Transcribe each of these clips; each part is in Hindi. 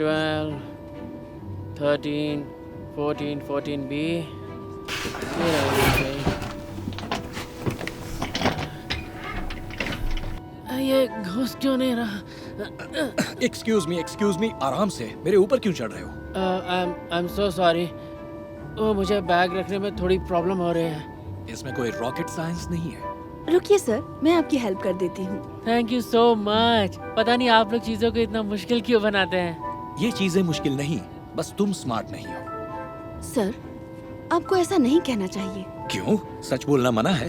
12, 13, 14, 14B. ये रहा ये। ये घुस क्यों नहीं रहा? एक्सक्यूज मी, आराम से। मेरे ऊपर क्यों चढ़ रहे हो? I'm so sorry. वो मुझे बैग रखने में थोड़ी प्रॉब्लम हो रही है। इसमें कोई रॉकेट साइंस नहीं है। रुकिए सर, मैं आपकी हेल्प कर देती हूँ। Thank you so much. पता नहीं आप लोग चीजों को इतना मुश्किल क्यों बनाते हैं। ये चीजें मुश्किल नहीं, बस तुम स्मार्ट नहीं हो। सर, आपको ऐसा नहीं कहना चाहिए। क्यों? सच बोलना मना है?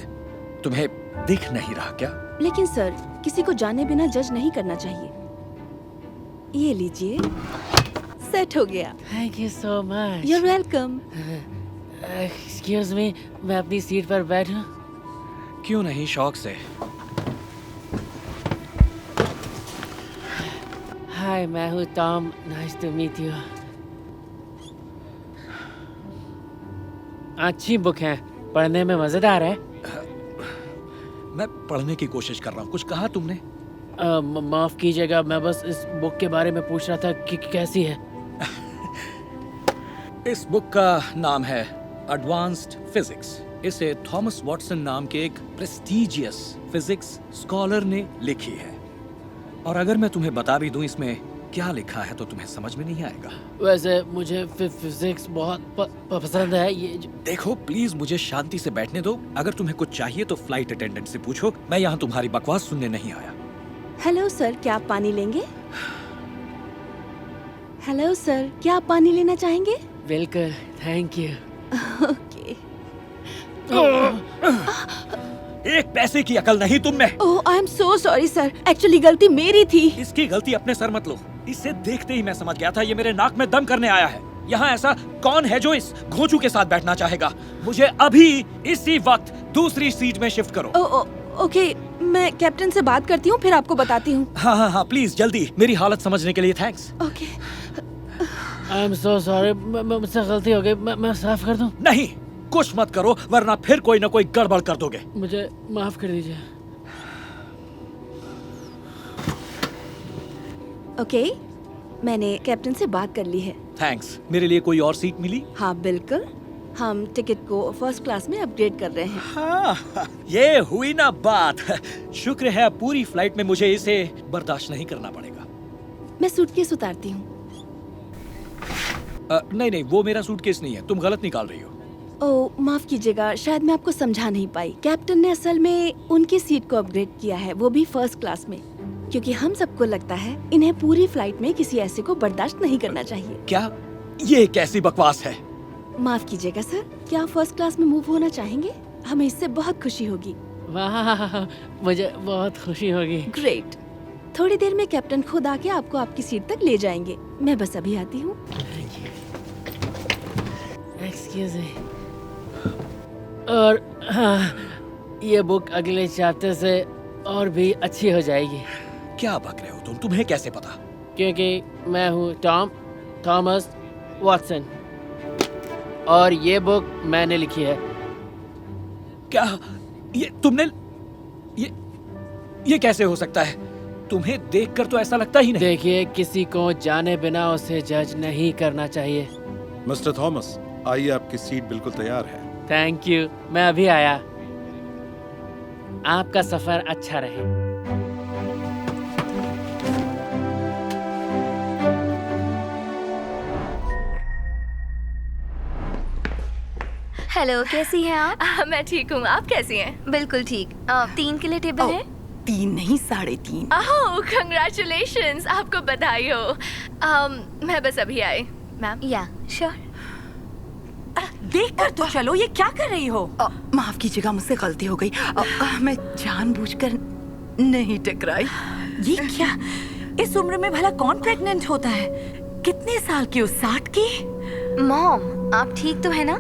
तुम्हें दिख नहीं रहा क्या? लेकिन सर, किसी को जाने बिना जज नहीं करना चाहिए। ये लीजिए, सेट हो गया। Thank you so much. You're welcome। Excuse me, मैं अपनी सीट पर बैठूं? क्यों नहीं, शौक से। हाय, मैं हूँ Tom. Nice to meet you. अच्छी बुक है, पढ़ने में मजेदार है। मैं पढ़ने की कोशिश कर रहा हूँ। कुछ कहा तुमने? माफ कीजिएगा, मैं बस इस बुक के बारे में पूछ रहा था कि कैसी है। इस बुक का नाम है एडवांस्ड फिजिक्स। इसे थॉमस वॉटसन नाम के एक प्रेस्टीजियस फिजिक्स स्कॉलर ने लिखी है। और अगर मैं तुम्हें बता भी दूं इसमें क्या लिखा है तो तुम्हें समझ में नहीं आएगा। वैसे मुझे फिजिक्स बहुत पसंद है। ये देखो प्लीज मुझे शांति से बैठने दो। अगर तुम्हें कुछ चाहिए तो फ्लाइट अटेंडेंट से पूछो। मैं यहाँ तुम्हारी बकवास सुनने नहीं आया। हेलो सर, क्या आप पानी लेंगे? हेलो सर, क्या आप पानी लेना चाहेंगे? बिल्कुल, थैंक यू। ओके। एक पैसे की अकल नहीं तुम में। Oh, I am so sorry sir, actually गलती मेरी थी। इसकी गलती अपने सर मत लो। इसे देखते ही मैं समझ गया था ये मेरे नाक में दम करने आया है। यहाँ ऐसा कौन है जो इस घोंचू के साथ बैठना चाहेगा? मुझे अभी इसी वक्त दूसरी सीट में शिफ्ट करो। ओके, मैं कैप्टन से बात करती हूँ, फिर आपको बताती हूँ। हाँ प्लीज जल्दी। मेरी हालत समझने के लिए thanks. Okay. I am so sorry, मुझसे गलती हो गई। मैं साफ कर दूं? नहीं, कुछ मत करो वरना फिर कोई ना कोई गड़बड़ कर दोगे। मुझे माफ कर दीजिए। ओके, मैंने कैप्टन से बात कर ली है। थैंक्स। मेरे लिए कोई और सीट मिली? हाँ बिल्कुल, हम टिकट को फर्स्ट क्लास में अपग्रेड कर रहे हैं। हाँ, ये हुई ना बात। शुक्र है पूरी फ्लाइट में मुझे इसे बर्दाश्त नहीं करना पड़ेगा। मैं सूटकेस उतारती हूँ। नहीं, वो मेरा सूटकेस नहीं है। तुम गलत निकाल रही हो। ओह, माफ कीजिएगा, शायद मैं आपको समझा नहीं पाई। कैप्टन ने असल में उनकी सीट को अपग्रेड किया है, वो भी फर्स्ट क्लास में, क्योंकि हम सबको लगता है इन्हें पूरी फ्लाइट में किसी ऐसे को बर्दाश्त नहीं करना चाहिए। क्या? ये कैसी बकवास है? माफ कीजिएगा सर, क्या आप फर्स्ट क्लास में मूव होना चाहेंगे? हमें इससे बहुत खुशी होगी। वाह, मुझे बहुत खुशी होगी। ग्रेट। थोड़ी देर में कैप्टन खुद आके आपको आपकी सीट तक ले जाएंगे। मैं बस अभी आती हूँ। Excuse me. और हाँ, ये बुक अगले चैप्टर से और भी अच्छी हो जाएगी। क्या बक रहे हो तुम? तुम्हें कैसे पता? क्योंकि मैं हूँ थॉमस वॉटसन और ये बुक मैंने लिखी है। क्या? ये तुमने ये कैसे हो सकता है? तुम्हें देखकर तो ऐसा लगता ही नहीं। देखिए, किसी को जाने बिना उसे जज नहीं करना चाहिए। मिस्टर थॉमस, आइए, आपकी सीट बिल्कुल तैयार है। थैंक यू, मैं अभी आया। आपका सफर अच्छा रहे। हेलो, कैसी हैं आप? मैं ठीक हूँ, आप कैसी हैं? बिल्कुल ठीक। 3 के लिए टेबल है? 3 नहीं, 3.5। ओह, कंग्रेचुलेशंस, आपको बधाई हो। मैं बस अभी आई, मैम। या श्योर। देख कर तो चलो, ये क्या कर रही हो? माफ कीजिएगा, मुझसे गलती हो गई। मैं जानबूझकर नहीं टकराई। ये क्या? इस उम्र में भला कौन प्रेग्नेंट होता है? कितने साल की हो? 60 की? मॉम, आप ठीक तो है ना?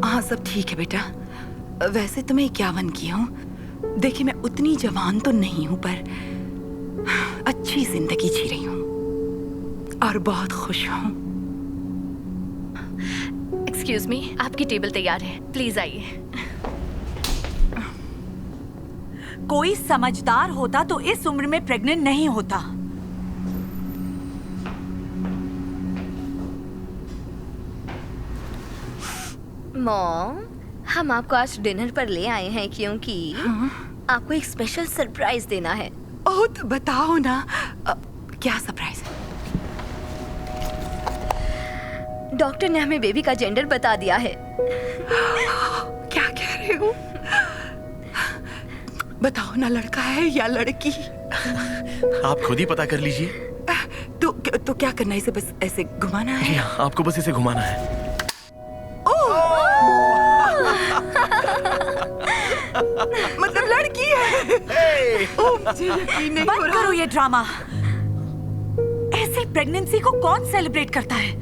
हाँ, सब ठीक है बेटा। वैसे तो मैं 51 की हूँ। देखिए, मैं उतनी जवान तो नहीं हूँ, पर अच्छी जिंदगी जी रही हूँ और बहुत खुश हूँ। एक्सक्यूज मी, आपकी टेबल तैयार है, प्लीज आइए। कोई समझदार होता तो इस उम्र में प्रेग्नेंट नहीं होता। मॉम, हम आपको आज डिनर पर ले आए हैं क्योंकि आपको एक स्पेशल सरप्राइज देना है। ओह, तो बताओ ना। क्या सरप्राइज है? डॉक्टर ने हमें बेबी का जेंडर बता दिया है। क्या कह रहे हो? बताओ ना, लड़का है या लड़की? आप खुद ही पता कर लीजिए। तो क्या करना है? इसे बस ऐसे घुमाना है? जी हाँ, आपको बस इसे घुमाना है। मतलब लड़की है। ओह, मुझे यकीन नहीं हो रहा। करो ये ड्रामा। ऐसी प्रेगनेंसी को कौन सेलिब्रेट करता है?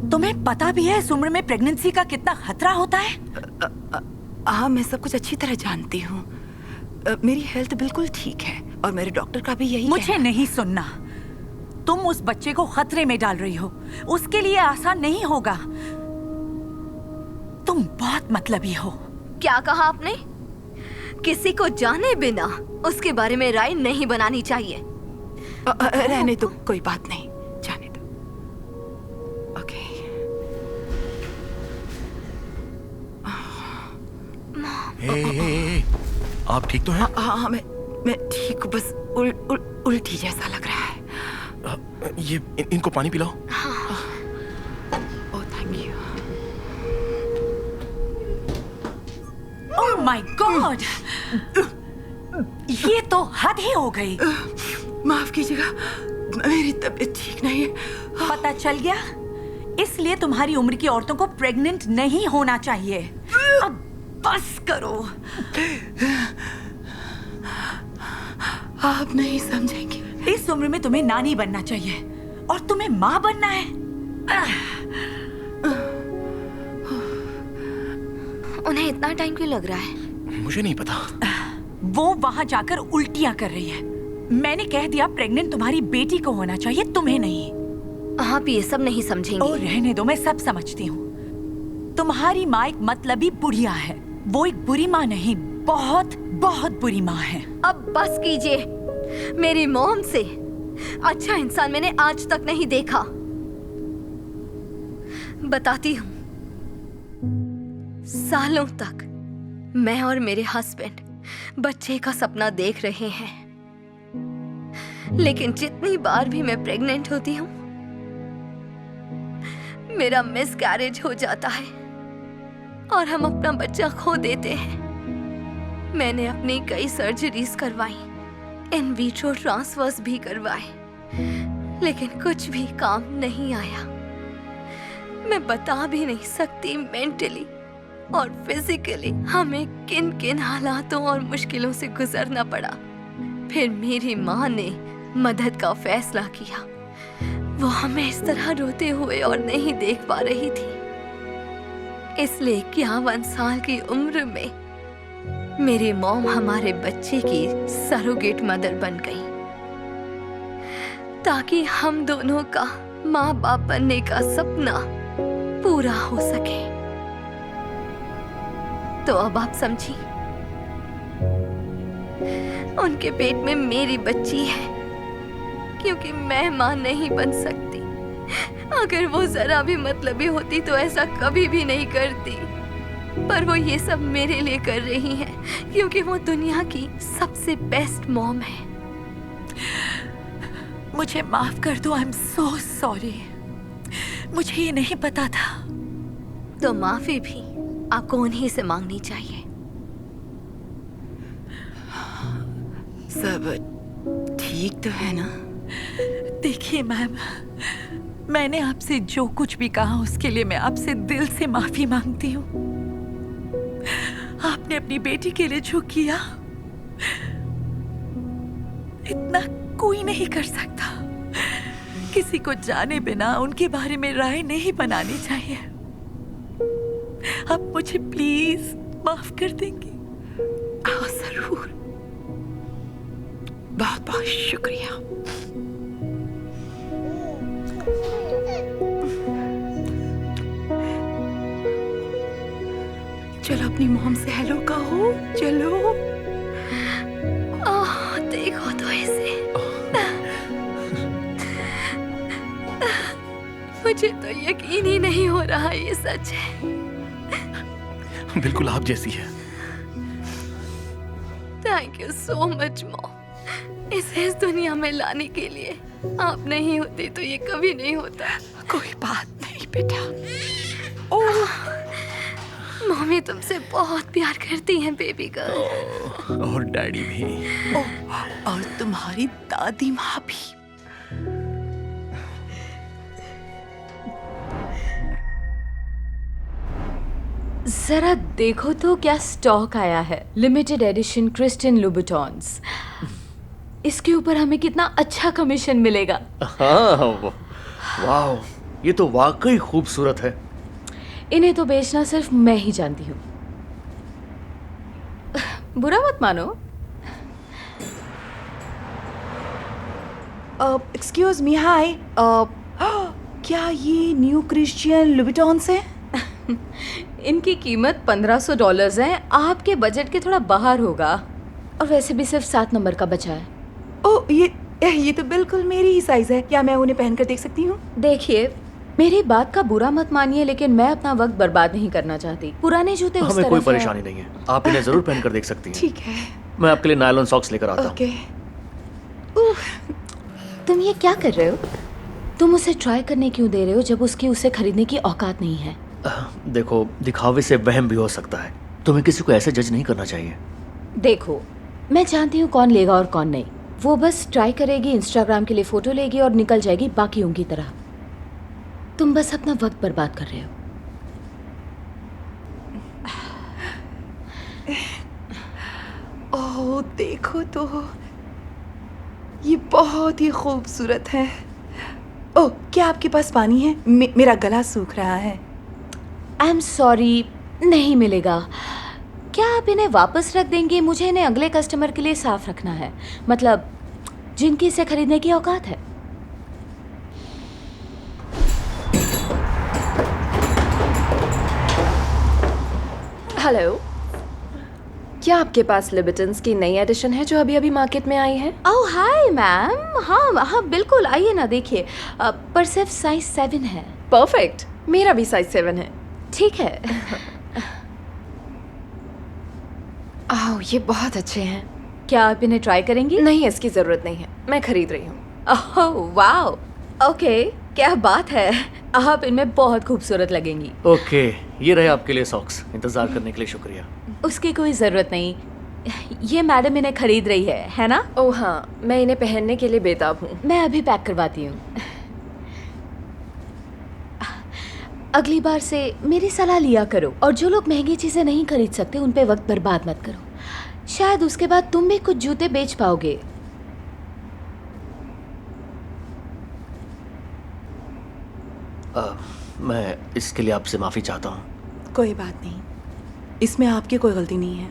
तुम्हें पता भी है इस उम्र में प्रेगनेंसी का कितना खतरा होता है? हाँ, मैं सब कुछ अच्छी तरह जानती हूँ। मेरी हेल्थ बिल्कुल ठीक है और मेरे डॉक्टर का भी यही। मुझे नहीं सुनना। तुम उस बच्चे को खतरे में डाल रही हो। उसके लिए आसान नहीं होगा। तुम बहुत मतलबी हो। क्या कहा आपने? किसी को जाने बिना उसके बारे में राय नहीं बनानी चाहिए। रहने दो, कोई बात नहीं, जाने दो। ओके। हे, आप ठीक तो हैं? हाँ, मैं ठीक हूँ, बस उल्टी जैसा लग रहा है। इनको पानी पिलाओ। Oh, thank you. Oh my god, ये तो हद ही हो गई। माफ कीजिएगा, मेरी तबीयत ठीक नहीं है। पता चल गया? इसलिए तुम्हारी उम्र की औरतों को प्रेग्नेंट नहीं होना चाहिए। अब बस करो। आप नहीं समझेंगे। इस उम्र में तुम्हें नानी बनना चाहिए और तुम्हें माँ बनना है। उन्हें इतना टाइम क्यों लग रहा है? मुझे नहीं पता। वो वहाँ जाकर उल्टियाँ कर रही है। मैंने कह दिया प्रेग्नेंट तुम्हारी बेटी को होना चाहिए, तुम्हें नहीं। आप ये सब नहीं समझेंगे। ओ, रहने दो, मैं सब समझती हूँ। तुम्हारी माँ एक मतलबी बुढ़िया है। वो एक बुरी माँ नहीं, बहुत बहुत बुरी माँ है। अब बस कीजिए। मेरी मॉम से अच्छा इंसान मैंने आज तक नहीं देखा। बताती हूँ। सालों तक मैं और मेरे हस्बैंड बच्चे का सपना देख रहे हैं, लेकिन जितनी बार भी मैं प्रेग्नेंट होती हूँ मेरा मिसकैरेज हो जाता है और हम अपना बच्चा खो देते हैं। मैंने अपनी कई सर्जरीज करवाई, इन विट्रो ट्रांसफर्स भी करवाए, लेकिन कुछ भी काम नहीं आया। मैं बता भी नहीं सकती मेंटली और फिजिकली हमें किन किन हालातों और मुश्किलों से गुजरना पड़ा। फिर मेरी माँ ने मदद का फैसला किया। वो हमें इस तरह रोते हुए और नहीं देख पा रही थी, इसलिए 51 साल की उम्र में मेरी मॉम हमारे बच्चे की सरोगेट मदर बन गई, ताकि हम दोनों का माँ बाप बनने का सपना पूरा हो सके। तो अब आप समझी, उनके पेट में मेरी बच्ची है, क्योंकि मैं माँ नहीं बन सकती। अगर वो जरा भी मतलबी होती तो ऐसा कभी भी नहीं करती, पर वो ये सब मेरे लिए कर रही है क्योंकि वो दुनिया की सबसे बेस्ट मॉम है। मुझे माफ कर दो, आई एम सो सॉरी। मुझे ये नहीं पता था। तो माफी भी आपको उन्हीं से मांगनी चाहिए। सब ठीक तो है ना? देखिए मैम, मैंने आपसे जो कुछ भी कहा उसके लिए मैं आपसे दिल से माफी मांगती हूँ। आपने अपनी बेटी के लिए जो किया, इतना कोई नहीं कर सकता। किसी को जाने बिना उनके बारे में राय नहीं बनानी चाहिए। आप मुझे प्लीज माफ कर देंगे? हाँ जरूर, बहुत बहुत शुक्रिया। चलो अपनी मॉम से हेलो कहो, चलो। ओह, देखो तो ऐसे। मुझे तो यकीन ही नहीं हो रहा ये सच है। बिल्कुल आप जैसी है। Thank you so much mom. इसे इस दुनिया में लाने के लिए आप नहीं होते तो ये कभी नहीं होता। कोई बात नहीं बेटा। मम्मी तुमसे बहुत प्यार करती हैं बेबी गर्ल। और डैडी भी। और तुम्हारी दादी माँ भी। जरा देखो तो क्या स्टॉक आया है, लिमिटेड एडिशन क्रिस्टियन लुबुटॉन्स। इसके ऊपर हमें कितना अच्छा कमीशन मिलेगा। हाँ, वाह, ये तो वाकई खूबसूरत है। इन्हें तो बेचना सिर्फ मैं ही जानती हूँ। बुरा मत मानो। एक्सक्यूज मी, हाय। क्या ये न्यू क्रिश्चियन लुबिटॉन्स है? इनकी कीमत $1500 है। आपके बजट के थोड़ा बाहर होगा, और वैसे भी सिर्फ 7 नंबर का बचा है। ओह, ये तो बिल्कुल मेरी ही साइज है। क्या मैं उन्हें पहनकर देख सकती हूँ? देखिए, मेरी बात का बुरा मत मानिए, लेकिन मैं अपना वक्त बर्बाद नहीं करना चाहती। पुराने जूते उस हमें तरफ कोई है। परेशानी नहीं है, आप इन्हें जरूर पहनकर देख सकती हैं। ठीक है। मैं आपके लिए नायलॉन सॉक्स लेकर आता हूँ। ओके। तुम ये क्या कर रहे हो? तुम उसे ट्राई करने क्यों दे रहे हो जब उसकी उसे खरीदने की औकात नहीं है? देखो, दिखावे से वहम भी हो सकता है। तुम्हें किसी को ऐसे जज नहीं करना चाहिए। देखो, मैं जानती हूँ कौन लेगा और कौन नहीं। वो बस ट्राई करेगी, इंस्टाग्राम के लिए फोटो लेगी और निकल जाएगी बाकियों की तरह। तुम बस अपना वक्त बर्बाद कर रहे हो। ओह, देखो तो, ये बहुत ही खूबसूरत है। ओह, क्या आपके पास पानी है? मेरा गला सूख रहा है। आई एम सॉरी, नहीं मिलेगा। क्या आप इन्हें वापस रख देंगे? मुझे इन्हें अगले कस्टमर के लिए साफ रखना है, मतलब जिनकी इसे खरीदने की औकात है। हेलो, क्या आपके पास लिबर्टन्स की नई एडिशन है जो अभी अभी मार्केट में आई है? ओह हाय मैम, हाँ बिल्कुल, आइए ना, देखिए। पर सिर्फ साइज 7 है। परफेक्ट, मेरा भी साइज 7 है। ठीक है। ओह, ये बहुत अच्छे हैं। क्या आप इन्हें ट्राई करेंगी? नहीं, इसकी जरूरत नहीं है, मैं खरीद रही हूँ। ओह वाओ, ओके, क्या बात है। आप इनमें बहुत खूबसूरत लगेंगी। ओके, ये रहे आपके लिए सॉक्स। इंतजार करने के लिए शुक्रिया। उसकी कोई जरूरत नहीं, ये मैडम इन्हें खरीद रही है ना? ओह हाँ, मैं इन्हें पहनने के लिए बेताब हूँ। मैं अभी पैक करवाती हूँ। अगली बार से मेरी सलाह लिया करो, और जो लोग महंगी चीजें नहीं खरीद सकते उन पे वक्त बर्बाद मत करो। शायद उसके बाद तुम भी कुछ जूते बेच पाओगे। मैं इसके लिए आपसे माफी चाहता हूँ। कोई बात नहीं, इसमें आपकी कोई गलती नहीं है।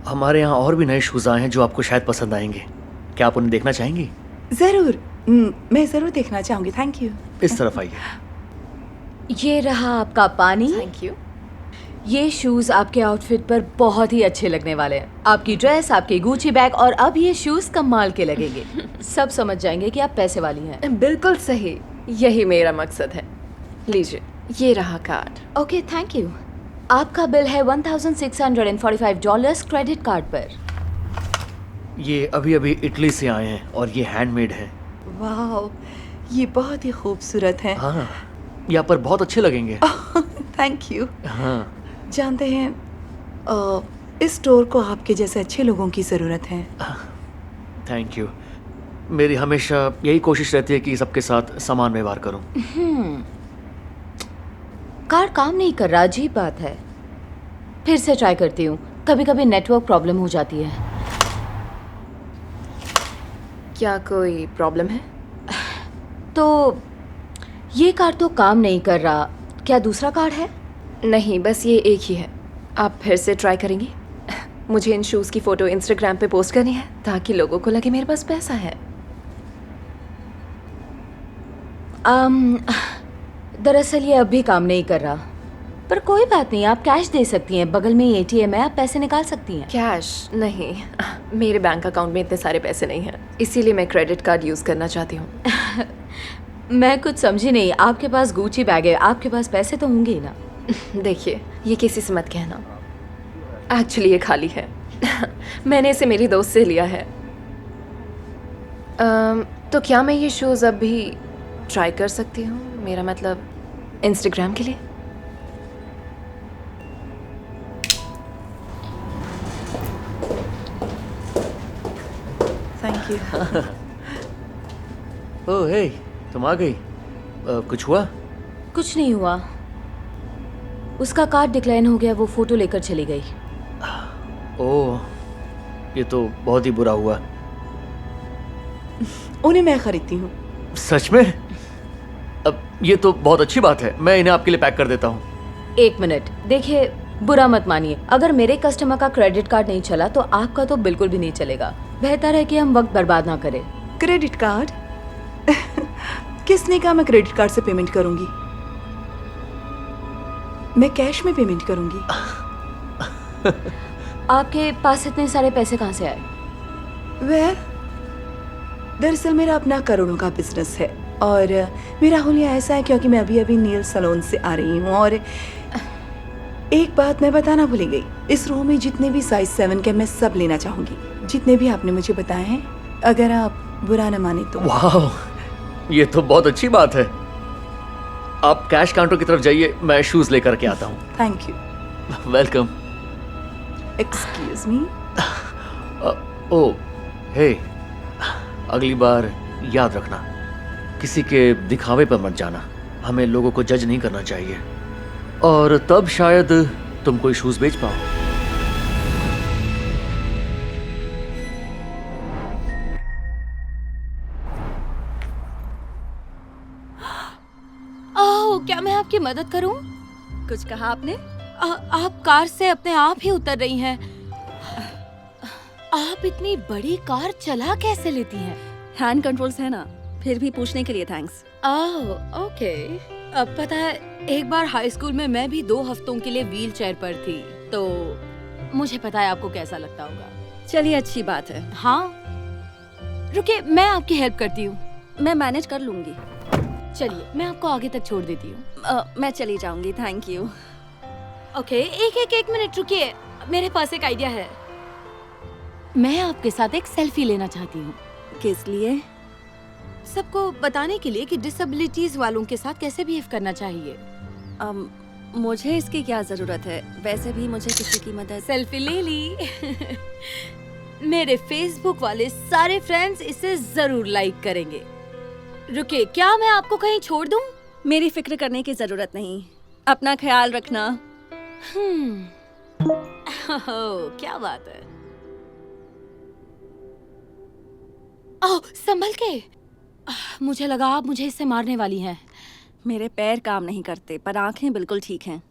हमारे यहाँ और भी नए शूज आए हैं जो आपको शायद पसंद आएंगे। क्या आप उन्हें देखना चाहेंगी? जरूर, मैं जरूर देखना चाहूंगी। Thank you. इस तरफ आइए। ये रहा आपका पानी। Thank you. ये शूज आपके आउटफिट पर बहुत ही अच्छे लगने वाले हैं। आपकी ड्रेस, आपके गुची बैग, और अब ये शूज कमाल के लगेंगे। सब समझ जाएंगे कि आप पैसे वाली हैं। बिल्कुल सही, यही मेरा मकसद है। लीजिए, ये रहा कार्ड। Okay, thank you. आपका बिल है $1645 क्रेडिट कार्ड पर। ये अभी अभी इटली से आए हैं और ये हैंडमेड है। वाह, ये बहुत ही खूबसूरत है। हाँ, यहाँ पर बहुत अच्छे लगेंगे। Thank you. हाँ, जानते हैं, इस स्टोर को आपके जैसे अच्छे लोगों की ज़रूरत है। Thank you. मेरी हमेशा यही कोशिश रहती है कि सबके साथ समान व्यवहार करूं। कार्ड काम नहीं कर रहा, अजीब बात है। फिर से ट्राई करती हूँ, कभी कभी नेटवर्क प्रॉब्लम हो जाती है। क्या कोई प्रॉब्लम है? तो ये कार्ड तो काम नहीं कर रहा, क्या दूसरा कार्ड है? नहीं, बस ये एक ही है। आप फिर से ट्राई करेंगी? मुझे इन शूज़ की फ़ोटो इंस्टाग्राम पे पोस्ट करनी है ताकि लोगों को लगे मेरे पास पैसा है। दरअसल ये अभी काम नहीं कर रहा, पर कोई बात नहीं, आप कैश दे सकती हैं। बगल में ही ATM है, आप पैसे निकाल सकती हैं। कैश नहीं, मेरे बैंक अकाउंट में इतने सारे पैसे नहीं हैं, इसीलिए मैं क्रेडिट कार्ड यूज़ करना चाहती हूँ। मैं कुछ समझी नहीं। आपके पास गुची बैग है, आपके पास पैसे तो होंगे ही ना। देखिए, ये किसी से मत कहना। एक्चुअली ये खाली है। मैंने इसे मेरी दोस्त से लिया है। तो क्या मैं ये शूज़ अब भी ट्राई कर सकती हूँ? मेरा मतलब इंस्टाग्राम के लिए। Thank you. ओह हे, तुम आ गई। कुछ हुआ? कुछ नहीं हुआ। उसका कार्ड डिक्लाइन हो गया, वो फोटो लेकर चली गई। ओह, ये तो बहुत ही बुरा हुआ। उन्हें मैं खरीदती हूँ। सच में? अब ये तो बहुत अच्छी बात है। मैं इन्हें आपके लिए पैक कर देता हूँ। 1 मिनट, देखिए बुरा मत मानिए, अगर मेरे कस्टमर का क्रेडिट कार्ड नहीं चला तो आपका तो बिल्कुल भी नहीं चलेगा। बेहतर है कि हम वक्त बर्बाद ना करें। Credit card? किसने कहा मैं क्रेडिट कार्ड से पेमेंट करूंगी? मैं कैश में पेमेंट करूंगी। आपके पास इतने सारे पैसे कहाँ से आए? वह दरअसल मेरा अपना करोड़ों का बिजनेस है और मेरा हुलिया ऐसा है क्योंकि मैं अभी अभी नेल सैलून से आ रही हूँ। और एक बात मैं बताना भूल गई, इस रो में जितने भी साइज 7 के मैं सब लेना चाहूंगी, जितने भी आपने मुझे बताए हैं, अगर आप बुरा न माने तो। वाह, ये तो बहुत अच्छी बात है। आप कैश काउंटर की तरफ जाइए, मैं शूज लेकर के आता हूँ। Thank you. Welcome. Excuse me. Oh hey, अगली बार याद रखना, किसी के दिखावे पर मत जाना। हमें लोगों को जज नहीं करना चाहिए, और तब शायद तुम कोई शूज बेच पाओ। ओह, क्या मैं आपकी मदद करूं? कुछ कहा आपने? आप कार से अपने आप ही उतर रही हैं। आप इतनी बड़ी कार चला कैसे लेती हैं? हैंड कंट्रोल्स है ना, फिर भी पूछने के लिए थैंक्स। ओह, ओके। अब पता है, एक बार हाई स्कूल में मैं भी 2 हफ्तों के लिए व्हील चेयर पर थी, तो मुझे पता है आपको कैसा लगता होगा। चलिए, अच्छी बात है। हाँ, रुकिए, मैं आपकी हेल्प करती हूँ। मैं मैनेज कर लूंगी। चलिए, मैं आपको आगे तक छोड़ देती हूँ। मैं चली जाऊंगी, थैंक यू। ओके, एक मिनट रुकिए, मेरे पास एक आइडिया है। मैं आपके साथ एक सेल्फी लेना चाहती हूँ। किस लिए? सबको बताने के लिए कि डिसेबिलिटीज वालों के साथ कैसे बिहेव करना चाहिए। मुझे इसकी क्या जरूरत है? वैसे भी मुझे किसी की मदद। सेल्फी ले ली। मेरे फेसबुक वाले सारे फ्रेंड्स इसे जरूर लाइक करेंगे। रुकिए, क्या मैं आपको कहीं छोड़ दूं? मेरी फिक्र करने की जरूरत नहीं, अपना ख्याल रखना। क्या बात है। ओह, संभल के। मुझे लगा आप मुझे इससे मारने वाली हैं। मेरे पैर काम नहीं करते, पर आंखें बिल्कुल ठीक हैं।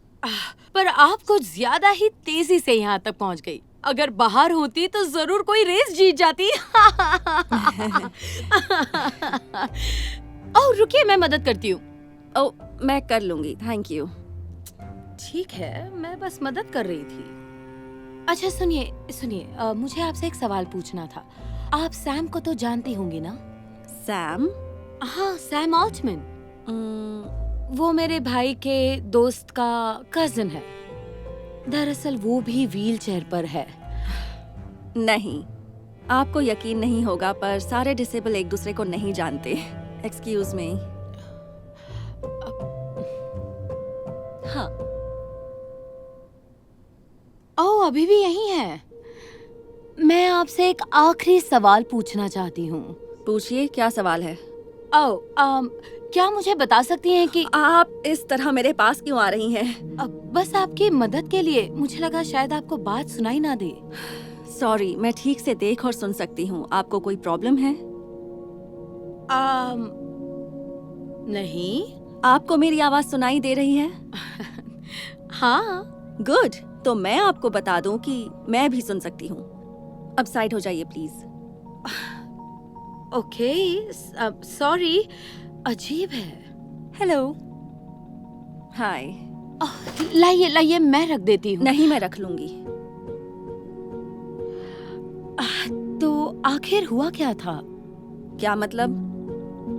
पर आप कुछ ज्यादा ही तेजी से यहाँ तक पहुँच गई। अगर बाहर होती तो जरूर कोई रेस जीत जाती। ओह, रुकिए, मैं मदद करती हूँ। ओह, मैं कर लूंगी, थैंक यू। ठीक है, मैं बस मदद कर रही थी। अच्छा सुनिए, मुझे आपसे एक सवाल पूछना था। आप सैम को तो जानती होंगी ना? सैम? हाँ, सैम ऑल्टमैन। वो मेरे भाई के दोस्त का कजिन है। दरअसल वो भी व्हील चेयर पर है। नहीं, आपको यकीन नहीं होगा, पर सारे डिसेबल एक दूसरे को नहीं जानते। Excuse me. हाँ। ओह, अभी भी यही है। मैं आपसे एक आखिरी सवाल पूछना चाहती हूँ। पूछिए, क्या सवाल है? ओह, क्या मुझे बता सकती हैं कि आप इस तरह मेरे पास क्यों आ रही हैं? बस आपकी मदद के लिए। मुझे लगा शायद आपको बात सुनाई ना दे। सॉरी, मैं ठीक से देख और सुन सकती हूँ। आपको कोई प्रॉब्लम है? नहीं। आपको मेरी आवाज सुनाई दे रही है? हाँ। गुड, तो मैं आपको बता दूं कि मैं भी सुन सकती हूँ। अब साइड हो जाइए प्लीज। ओके, सॉरी, अजीब है। हेलो। हाय। लाइए, मैं रख देती हूँ। नहीं, मैं रख लूंगी। तो आखिर हुआ क्या था? क्या मतलब?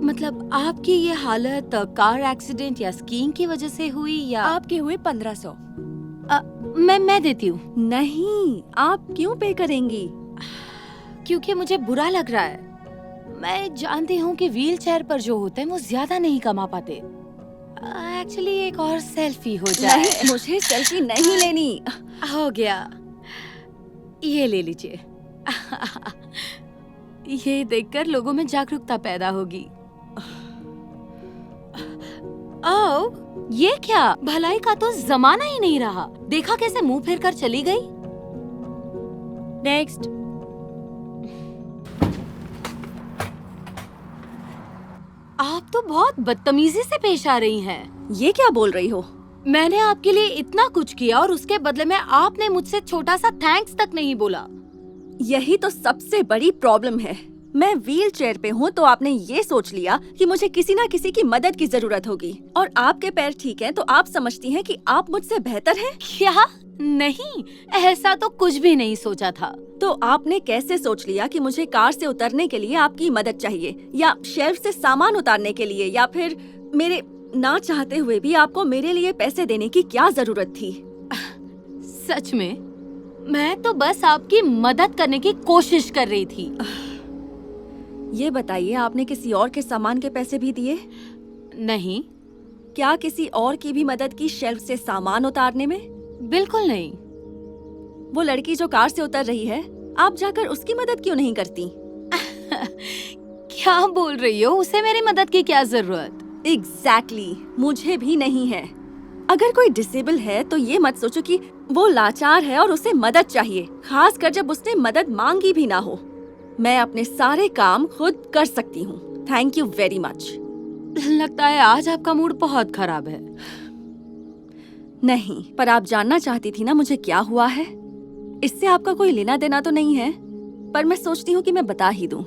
मतलब आपकी ये हालत कार एक्सीडेंट या स्कीइंग की वजह से हुई या आपके हुए 1500। मैं देती हूँ। नहीं, आप क्यों पे करेंगी? क्योंकि मुझे बुरा लग रहा है। मैं जानती हूँ कि व्हील चेयर पर जो होते हैं वो ज्यादा नहीं कमा पाते। एक्चुअली एक और सेल्फी हो जाए। नहीं, मुझे सेल्फी नहीं लेनी। हो गया, ये ले लीजिए। ये देखकर लोगों में जागरूकता पैदा होगी। ओह, ये क्या? भलाई का तो जमाना ही नहीं रहा। देखा कैसे मुंह फेर कर चली गई। नेक्स्ट। आप तो बहुत बदतमीजी से पेश आ रही हैं। ये क्या बोल रही हो? मैंने आपके लिए इतना कुछ किया और उसके बदले में आपने मुझसे छोटा सा थैंक्स तक नहीं बोला। यही तो सबसे बड़ी प्रॉब्लम है। मैं व्हील चेयर पे हूँ तो आपने ये सोच लिया कि मुझे किसी ना किसी की मदद की जरूरत होगी, और आपके पैर ठीक हैं तो आप समझती हैं कि आप मुझसे बेहतर हैं। क्या? नहीं, ऐसा तो कुछ भी नहीं सोचा था। तो आपने कैसे सोच लिया कि मुझे कार से उतरने के लिए आपकी मदद चाहिए, या शेल्फ से सामान उतारने के लिए, या फिर मेरे ना चाहते हुए भी आपको मेरे लिए पैसे देने की क्या जरूरत थी? सच में मैं तो बस आपकी मदद करने की कोशिश कर रही थी। ये बताइए, आपने किसी और के सामान के पैसे भी दिए? नहीं। क्या किसी और की भी मदद की शेल्फ से सामान उतारने में? बिल्कुल नहीं। वो लड़की जो कार से उतर रही है, आप जाकर उसकी मदद क्यों नहीं करती? क्या बोल रही हो? उसे मेरी मदद की क्या जरूरत? एग्जैक्टली, मुझे भी नहीं है। अगर कोई डिसेबल है तो ये मत सोचो कि वो लाचार है और उसे मदद चाहिए, खास कर जब उसने मदद मांगी भी ना हो। मैं अपने सारे काम खुद कर सकती हूँ। Thank you very much. लगता है आज आपका मूड बहुत खराब है। नहीं, पर आप जानना चाहती थी ना मुझे क्या हुआ है। इससे आपका कोई लेना देना तो नहीं है, पर मैं सोचती हूँ कि मैं बता ही दूँ।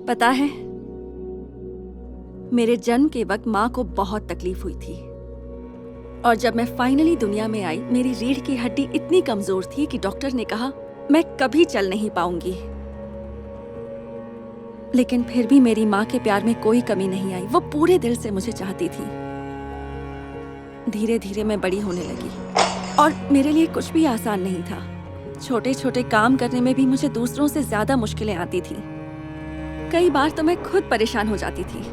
पता है, मेरे जन्म के वक्त माँ को बहुत तकलीफ हुई थी, और जब मैं फाइनली दुनिया में आई, मेरी रीढ़ की हड्डी इतनी कमजोर थी कि डॉक्टर ने कहा मैं कभी चल नहीं पाऊंगी। लेकिन फिर भी मेरी माँ के प्यार में कोई कमी नहीं आई। वो पूरे दिल से मुझे चाहती थी। धीरे धीरे मैं बड़ी होने लगी, और मेरे लिए कुछ भी आसान नहीं था। छोटे छोटे काम करने में भी मुझे दूसरों से ज्यादा मुश्किलें आती थी। कई बार तो मैं खुद परेशान हो जाती थी,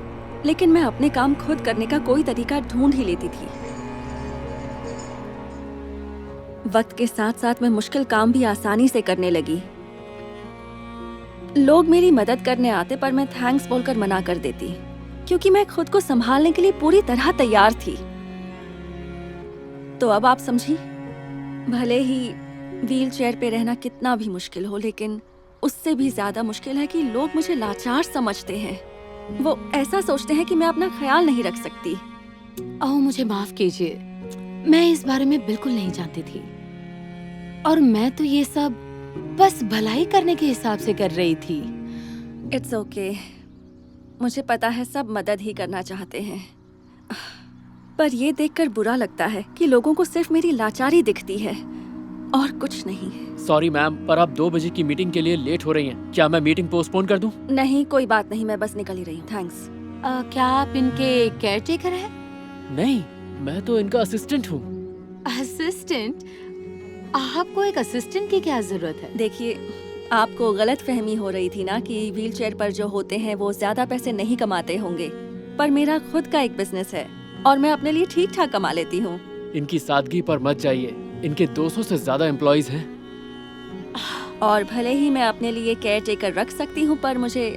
लेकिन मैं अपने काम खुद करने का कोई तरीका ढूंढ ही लेती थी। वक्त के साथ साथ मैं मुश्किल काम भी आसानी से करने लगी। लोग मेरी मदद करने आते, पर मैं थैंक्स बोलकर मना कर देती, क्योंकि मैं खुद को संभालने के लिए पूरी तरह तैयार थी। तो अब आप समझी, भले ही व्हील चेयर पे रहना कितना भी मुश्किल हो, लेकिन उससे भी ज्यादा मुश्किल है कि लोग मुझे लाचार समझते हैं। वो ऐसा सोचते हैं कि मैं अपना ख्याल नहीं रख सकती। ओह, मुझे माफ कीजिए, मैं इस बारे में बिल्कुल नहीं जानती थी, और मैं तो ये सब बस भलाई करने के हिसाब से कर रही थी। इट्स ओके, मुझे पता है सब मदद ही करना चाहते हैं, पर ये देखकर बुरा लगता है कि लोगों को सिर्फ मेरी लाचारी दिखती है और कुछ नहीं। सॉरी मैम, पर आप 2 बजे की मीटिंग के लिए लेट हो रही हैं। क्या मैं मीटिंग पोस्टपोन कर दूं? नहीं, कोई बात नहीं, मैं बस निकल ही रही हूँ। थैंक्स। क्या आप इनके केयरटेकर हैं? नहीं, मैं तो इनका असिस्टेंट हूँ। असिस्टेंट? आपको एक असिस्टेंट की क्या जरूरत है? देखिए, आपको गलत फहमी हो रही थी ना कि व्हील चेयर पर जो होते हैं वो ज्यादा पैसे नहीं कमाते होंगे, पर मेरा खुद का एक बिजनेस है और मैं अपने लिए ठीक ठाक कमा लेती हूँ। इनकी सादगी पर मत जाइए, इनके 200 से ज्यादा एम्प्लॉइज हैं। और भले ही मैं अपने लिए केयर टेकर रख सकती हूँ, पर मुझे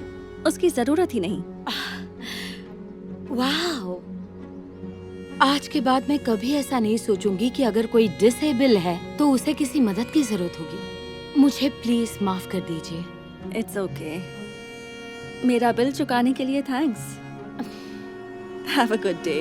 उसकी जरूरत ही नहीं। वाह, आज के बाद मैं कभी ऐसा नहीं सोचूंगी कि अगर कोई डिसेबल है तो उसे किसी मदद की जरूरत होगी। मुझे प्लीज माफ कर दीजिए। It's okay. मेरा बिल चुकाने के लिए thanks. Have a good day.